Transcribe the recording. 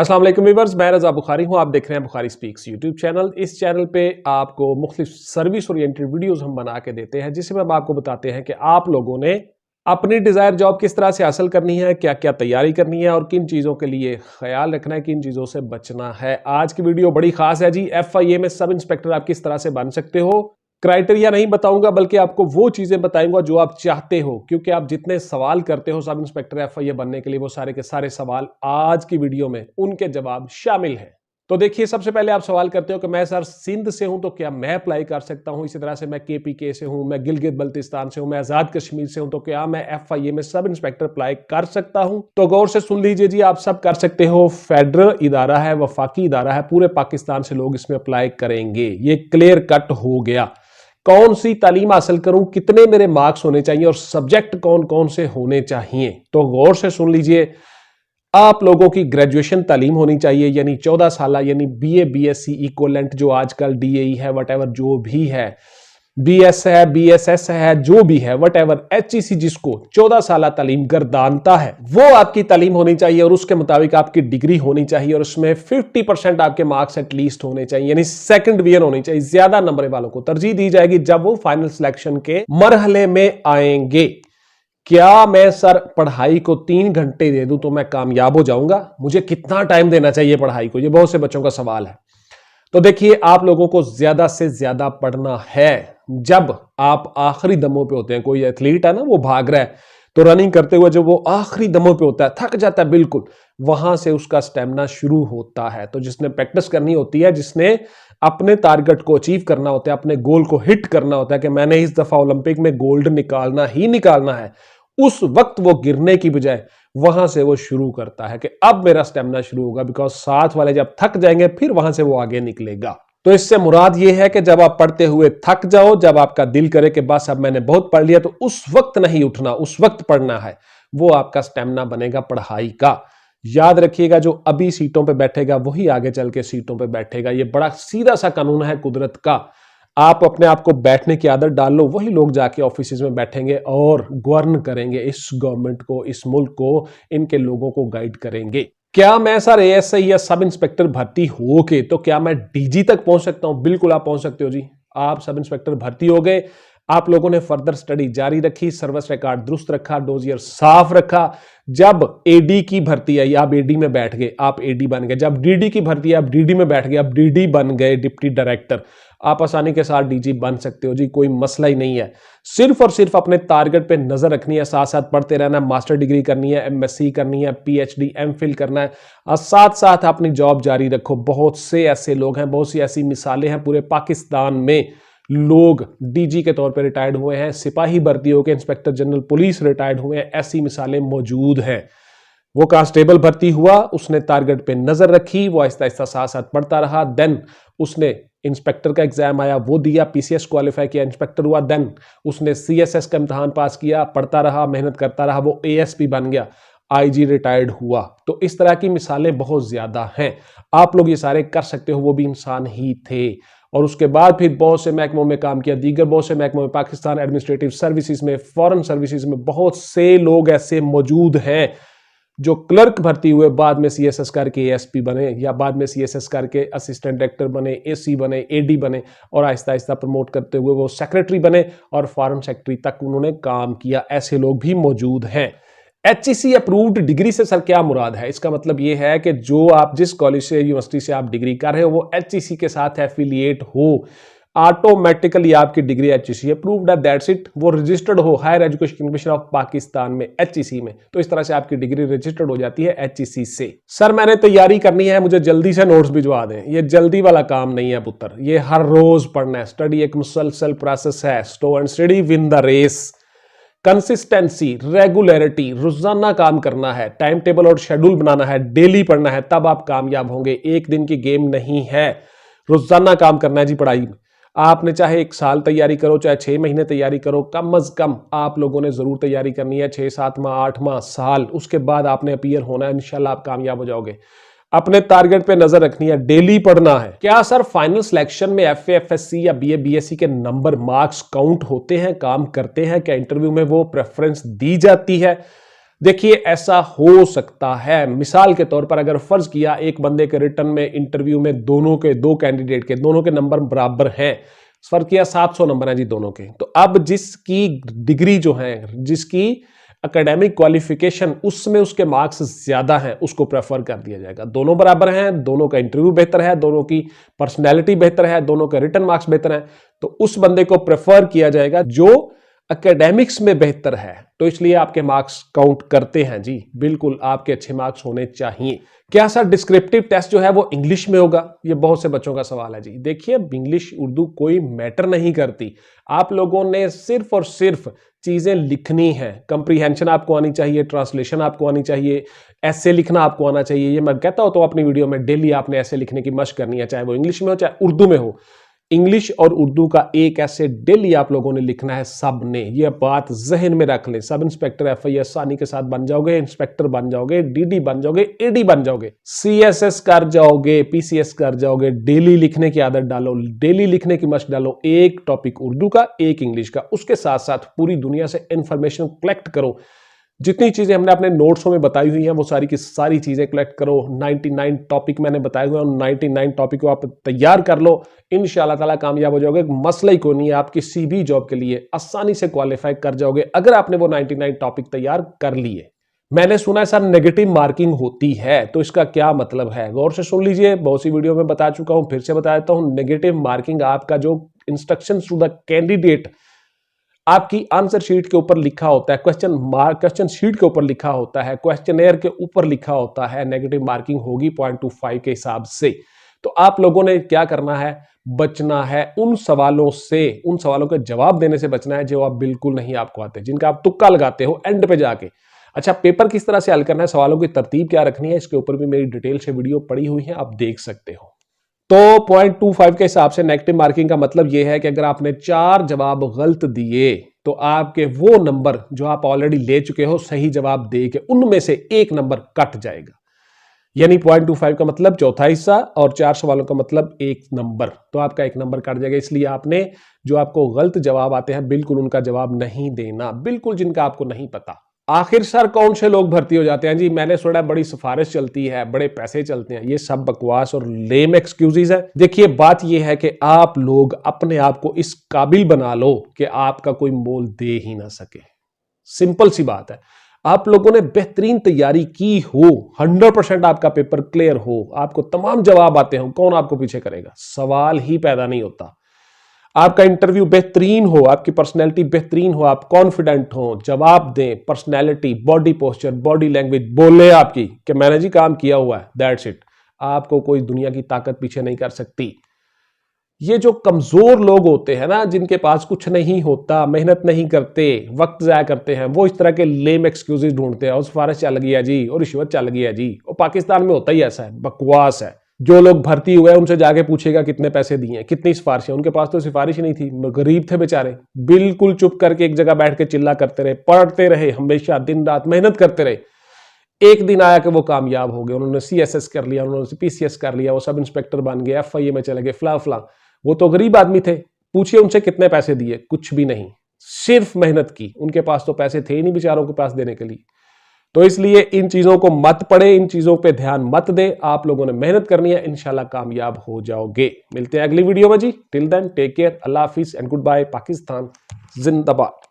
अस्सलाम वालेकुम व्यूअर्स, मैं रजा बुखारी हूं। आप देख रहे हैं बुखारी स्पीक्स यूट्यूब चैनल। इस चैनल पे आपको मुख्तलिफ सर्विस ओरिएंटेड वीडियोस हम बना के देते हैं, जिसमें हम आपको बताते हैं कि आप लोगों ने अपनी डिजायर जॉब किस तरह से हासिल करनी है, क्या क्या तैयारी करनी है और किन चीज़ों के लिए ख्याल रखना है, किन चीज़ों से बचना है। आज की वीडियो बड़ी खास है जी। FIA में सब इंस्पेक्टर आप किस तरह से बन सकते हो। क्राइटेरिया नहीं बताऊंगा, बल्कि आपको वो चीजें बताऊंगा जो आप चाहते हो, क्योंकि आप जितने सवाल करते हो सब इंस्पेक्टर FIA बनने के लिए, वो सारे के सारे सवाल आज की वीडियो में उनके जवाब शामिल हैं। तो देखिए, सबसे पहले आप सवाल करते हो कि मैं सर सिंध से हूं तो क्या मैं अप्लाई कर सकता हूं। इसी तरह से मैं KPK से हूं, मैं गिलगित बल्तिस्तान से हूं, मैं आजाद कश्मीर से हूं, तो क्या मैं FIA में सब इंस्पेक्टर अप्लाई कर सकता हूं। तो गौर से सुन लीजिए जी, आप सब कर सकते हो। फेडरल इदारा है, वफाकी इदारा है, पूरे पाकिस्तान से लोग इसमें अप्लाई करेंगे। ये क्लियर कट हो गया। कौन सी तालीम हासिल करूं, कितने मेरे मार्क्स होने चाहिए और सब्जेक्ट कौन कौन से होने चाहिए, तो गौर से सुन लीजिए। आप लोगों की ग्रेजुएशन तालीम होनी चाहिए, यानी 14 साल, यानी BA BSc इक्वलेंट, जो आजकल DAE है, वट जो भी है, BS है, BSS है, जो भी है, वट HEC जिसको 14 साल तालीम गर्दानता है, वो आपकी तालीम होनी चाहिए और उसके मुताबिक आपकी डिग्री होनी चाहिए और उसमें 50% आपके मार्क्स एटलीस्ट होने चाहिए, यानी सेकंड डिवीजन होनी चाहिए। ज्यादा नंबर वालों को तरजीह दी जाएगी जब वो फाइनल सिलेक्शन के मरहले में आएंगे। क्या मैं सर पढ़ाई को 3 घंटे दे दूं तो मैं कामयाब हो जाऊंगा? मुझे कितना टाइम देना चाहिए पढ़ाई को? ये बहुत से बच्चों का सवाल है। तो देखिए, आप लोगों को ज्यादा से ज्यादा पढ़ना है। जब आप आखिरी दमों पे होते हैं, कोई एथलीट है ना, वो भाग रहा है, तो रनिंग करते हुए जब वो आखिरी दमों पे होता है, थक जाता है बिल्कुल, वहां से उसका स्टेमिना शुरू होता है। तो जिसने प्रैक्टिस करनी होती है, जिसने अपने टारगेट को अचीव करना होता है, अपने गोल को हिट करना होता है कि मैंने इस दफा ओलंपिक में गोल्ड निकालना ही निकालना है, उस वक्त वो गिरने की बजाय वहां से वो शुरू करता है कि अब मेरा स्टेमिना शुरू होगा, बिकॉज साथ वाले जब थक जाएंगे फिर वहां से वो आगे निकलेगा। तो इससे मुराद ये है कि जब आप पढ़ते हुए थक जाओ, जब आपका दिल करे कि बस अब मैंने बहुत पढ़ लिया, तो उस वक्त नहीं उठना, उस वक्त पढ़ना है। वो आपका स्टेमिना बनेगा पढ़ाई का। याद रखिएगा, जो अभी सीटों पे बैठेगा वही आगे चल के सीटों पे बैठेगा। ये बड़ा सीधा सा कानून है कुदरत का। आप अपने आप को बैठने की आदत डाल लो, वही लोग जाके ऑफिस में बैठेंगे और गवर्न करेंगे इस गवर्नमेंट को, इस मुल्क को, इनके लोगों को गाइड करेंगे। क्या मैं सर ASI या सब इंस्पेक्टर भर्ती हो के तो क्या मैं DG तक पहुंच सकता हूं? बिल्कुल आप पहुंच सकते हो जी। आप सब इंस्पेक्टर भर्ती हो गए, आप लोगों ने फर्दर स्टडी जारी रखी, सर्विस रिकॉर्ड दुरुस्त रखा, डोजियर साफ रखा। जब AD की भर्ती आई, आप AD में बैठ गए, आप AD बन गए। जब DD की भर्ती आई, आप DD में बैठ गए, आप DD बन गए, डिप्टी डायरेक्टर। आप आसानी के साथ DG बन सकते हो जी, कोई मसला ही नहीं है। सिर्फ और सिर्फ अपने टारगेट पे नजर रखनी है, साथ साथ पढ़ते रहना है, मास्टर डिग्री करनी है, MSc करनी है, PhD MPhil करना है, और साथ साथ अपनी जॉब जारी रखो। बहुत से ऐसे लोग हैं, बहुत सी ऐसी मिसालें हैं, पूरे पाकिस्तान में लोग DG के तौर पे रिटायर्ड हुए हैं, सिपाही भर्ती होकर इंस्पेक्टर जनरल पुलिस रिटायर्ड हुए हैं, ऐसी मिसालें मौजूद हैं। वो कांस्टेबल भर्ती हुआ, उसने टारगेट पे नजर रखी, वो आहिस्ता आहिस्ता साथ साथ पढ़ता रहा, देन उसने इंस्पेक्टर का एग्जाम आया, वो दिया, PCS क्वालिफाई किया, इंस्पेक्टर हुआ, देन उसने CSS का इम्तहान पास किया, पढ़ता रहा, मेहनत करता रहा, वो ASP बन गया, IG रिटायर्ड हुआ। तो इस तरह की मिसालें बहुत ज्यादा हैं। आप लोग ये सारे कर सकते हो, वो भी इंसान ही थे। और उसके बाद फिर बहुत से महकमों में काम किया, दीगर बहुत से महकमों में, पाकिस्तान एडमिनिस्ट्रेटिव सर्विसेज में, फॉरेन सर्विसेज में बहुत से लोग ऐसे मौजूद हैं जो क्लर्क भर्ती हुए, बाद में CSS करके ASP बने, या बाद में CSS करके असिस्टेंट डायरेक्टर बने, AC बने, AD बने, और आहिस्ता आहिस्ता प्रमोट करते हुए वो सेक्रेटरी बने और फॉरेन सेक्रेटरी तक उन्होंने काम किया। ऐसे लोग भी मौजूद हैं। HEC अप्रूव्ड डिग्री से सर क्या मुराद है? इसका मतलब ये है कि जो आप जिस कॉलेज से, यूनिवर्सिटी से आप डिग्री कर रहे हो, वो HEC के साथ एफिलिएट हो, ऑटोमेटिकली आपकी डिग्री HEC अप्रूव्ड है, दैट्स इट। वो रजिस्टर्ड हो higher education commission of Pakistan में, HEC में, तो इस तरह से आपकी डिग्री रजिस्टर्ड हो जाती है HEC से। सर मैंने तैयारी करनी है, मुझे जल्दी से नोट्स भिजवा दें। ये जल्दी वाला काम नहीं है पुत्र, ये हर रोज पढ़ना है। स्टडी एक मुसलसल प्रोसेस है। Slow and steady win the race. Consistency, regularity, रोजाना काम करना है, टाइम टेबल और शेड्यूल बनाना है, डेली पढ़ना है, तब आप कामयाब होंगे। एक दिन की गेम नहीं है, रोजाना काम करना है जी पढ़ाई में। आपने चाहे 1 साल तैयारी करो, चाहे 6 महीने तैयारी करो, कम अज कम आप लोगों ने जरूर तैयारी करनी है। 6, 7 माह, 8 माह, साल, उसके बाद आपने अपीयर होना है, इंशाल्लाह आप कामयाब हो जाओगे। अपने टारगेट पे नजर रखनी है, डेली पढ़ना है। क्या सर फाइनल सिलेक्शन में FA FSC या BA BSc के नंबर, मार्क्स काउंट होते हैं, काम करते हैं? क्या इंटरव्यू में वो प्रेफरेंस दी जाती है? देखिए ऐसा हो सकता है, मिसाल के तौर पर अगर फर्ज किया एक बंदे के रिटर्न में इंटरव्यू में दोनों के, दो कैंडिडेट के दोनों के नंबर बराबर हैं, फर्ज किया 700 नंबर हैं जी दोनों के, तो अब जिसकी डिग्री जो है, जिसकी एकेडमिक क्वालिफिकेशन उसमें उसके मार्क्स ज्यादा हैं उसको प्रेफर कर दिया जाएगा। दोनों बराबर हैं, दोनों का इंटरव्यू बेहतर है, दोनों की पर्सनैलिटी बेहतर है, दोनों के रिटर्न मार्क्स बेहतर हैं, तो उस बंदे को प्रेफर किया जाएगा जो एकेडमिक्स में बेहतर है। तो इसलिए आपके मार्क्स काउंट करते हैं जी, बिल्कुल आपके अच्छे मार्क्स होने चाहिए। क्या सर डिस्क्रिप्टिव टेस्ट जो है वो इंग्लिश में होगा? ये बहुत से बच्चों का सवाल है जी। देखिए इंग्लिश उर्दू कोई मैटर नहीं करती, आप लोगों ने सिर्फ और सिर्फ चीजें लिखनी है। कंप्रीहेंशन आपको आनी चाहिए, ट्रांसलेशन आपको आनी चाहिए, ऐसे लिखना आपको आना चाहिए। ये मैं कहता हूं तो अपनी वीडियो में डेली आपने ऐसे लिखने की मशक करनी है, चाहे वो इंग्लिश में हो चाहे उर्दू में हो। इंग्लिश और उर्दू का एक ऐसे डेली आप लोगों ने लिखना है सब ने, ये बात जहन में रख लें। सब इंस्पेक्टर एफआई आसानी के साथ बन जाओगे, इंस्पेक्टर बन जाओगे, डीडी बन जाओगे, एडी बन जाओगे, सीएसएस कर जाओगे, पीसीएस कर जाओगे। डेली लिखने की आदत डालो, डेली लिखने की मशक डालो, एक टॉपिक उर्दू का, एक इंग्लिश का, उसके साथ साथ पूरी दुनिया से इंफॉर्मेशन कलेक्ट करो। जितनी चीजें हमने अपने नोट्सों में बताई हुई हैं वो सारी की सारी चीजें कलेक्ट करो। 99 टॉपिक मैंने बताए हुए हैं, 99 टॉपिक को आप तैयार कर लो, इंशाल्लाह ताला कामयाब हो जाओगे। मसला ही कोई नहीं है, आप किसी भी जॉब के लिए आसानी से क्वालिफाई कर जाओगे अगर आपने वो 99 टॉपिक तैयार कर लिए। मैंने सुना है सर नेगेटिव मार्किंग होती है, तो इसका क्या मतलब है? गौर से सुन लीजिए, बहुत सी वीडियो में बता चुका हूं, फिर से बता देता हूं। नेगेटिव मार्किंग आपका जो इंस्ट्रक्शन टू द कैंडिडेट आपकी आंसर शीट के ऊपर लिखा होता है, क्वेश्चन शीट के ऊपर लिखा होता है, क्वेश्चनेयर के ऊपर लिखा होता है, नेगेटिव मार्किंग होगी 0.25 के हिसाब से। तो आप लोगों ने क्या करना है? बचना है उन सवालों से, उन सवालों के जवाब देने से बचना है जो आप बिल्कुल नहीं आपको आते, जिनका आप तुक्का लगाते हो एंड पे जाके। अच्छा, पेपर किस तरह से हल करना है, सवालों की तरतीब क्या रखनी है, इसके ऊपर भी मेरी डिटेल से वीडियो पड़ी हुई है, आप देख सकते हो। तो 0.25 के हिसाब से नेगेटिव मार्किंग का मतलब यह है कि अगर आपने 4 जवाब गलत दिए तो आपके वो नंबर जो आप ऑलरेडी ले चुके हो सही जवाब दे के उनमें से एक नंबर कट जाएगा। यानी 0.25 का मतलब चौथा हिस्सा और 4 सवालों का मतलब एक नंबर, तो आपका एक नंबर कट जाएगा। इसलिए आपने जो आपको गलत जवाब आते हैं बिल्कुल उनका जवाब नहीं देना, बिल्कुल जिनका आपको नहीं पता। आखिर सर कौन से लोग भर्ती हो जाते हैं जी? मैंने सुना बड़ी सिफारिश चलती है, बड़े पैसे चलते हैं, ये सब बकवास और लेम एक्सक्यूजेज है। देखिए बात ये है कि आप लोग अपने आप को इस काबिल बना लो कि आपका कोई मोल दे ही ना सके। सिंपल सी बात है, आप लोगों ने बेहतरीन तैयारी की हो, 100% आपका पेपर क्लियर हो, आपको तमाम जवाब आते हो, कौन आपको पीछे करेगा? सवाल ही पैदा नहीं होता। आपका इंटरव्यू बेहतरीन हो, आपकी पर्सनैलिटी बेहतरीन हो, आप कॉन्फिडेंट हो, जवाब दें, personality, body posture, body language बोले आपकी कि मैंने जी काम किया हुआ है, दैट्स इट। आपको कोई दुनिया की ताकत पीछे नहीं कर सकती। ये जो कमजोर लोग होते हैं ना, जिनके पास कुछ नहीं होता, मेहनत नहीं करते, वक्त जाया करते हैं, वो इस तरह के लेम एक्सक्यूजेज ढूंढते हैं। और सिफारिश चल गई है जी, और रिश्वत चल गई है जी, और पाकिस्तान में होता ही ऐसा है, बकवास है। जो लोग भर्ती हुए उनसे जाके पूछेगा कितने पैसे दिए, कितनी सिफारिशें, उनके पास तो सिफारिश ही नहीं थी, गरीब थे बेचारे, बिल्कुल चुप करके एक जगह बैठ के चिल्ला करते रहे, पढ़ते रहे, हमेशा दिन रात मेहनत करते रहे। एक दिन आया कि वो कामयाब हो गए, उन्होंने सीएसएस कर लिया, उन्होंने पीसीएस कर लिया, वो सब इंस्पेक्टर बन गए, एफआईए में चले गए, फला फला। वो तो गरीब आदमी थे, पूछिए उनसे कितने पैसे दिए, कुछ भी नहीं, सिर्फ मेहनत की। उनके पास तो पैसे थे ही नहीं बेचारों के पास देने के लिए। तो इसलिए इन चीजों को मत पड़े, इन चीजों पे ध्यान मत दे, आप लोगों ने मेहनत करनी है, इंशाल्लाह कामयाब हो जाओगे। मिलते हैं अगली वीडियो में जी, टिल देन टेक केयर, अल्लाह हाफिज एंड गुड बाय। पाकिस्तान जिंदाबाद।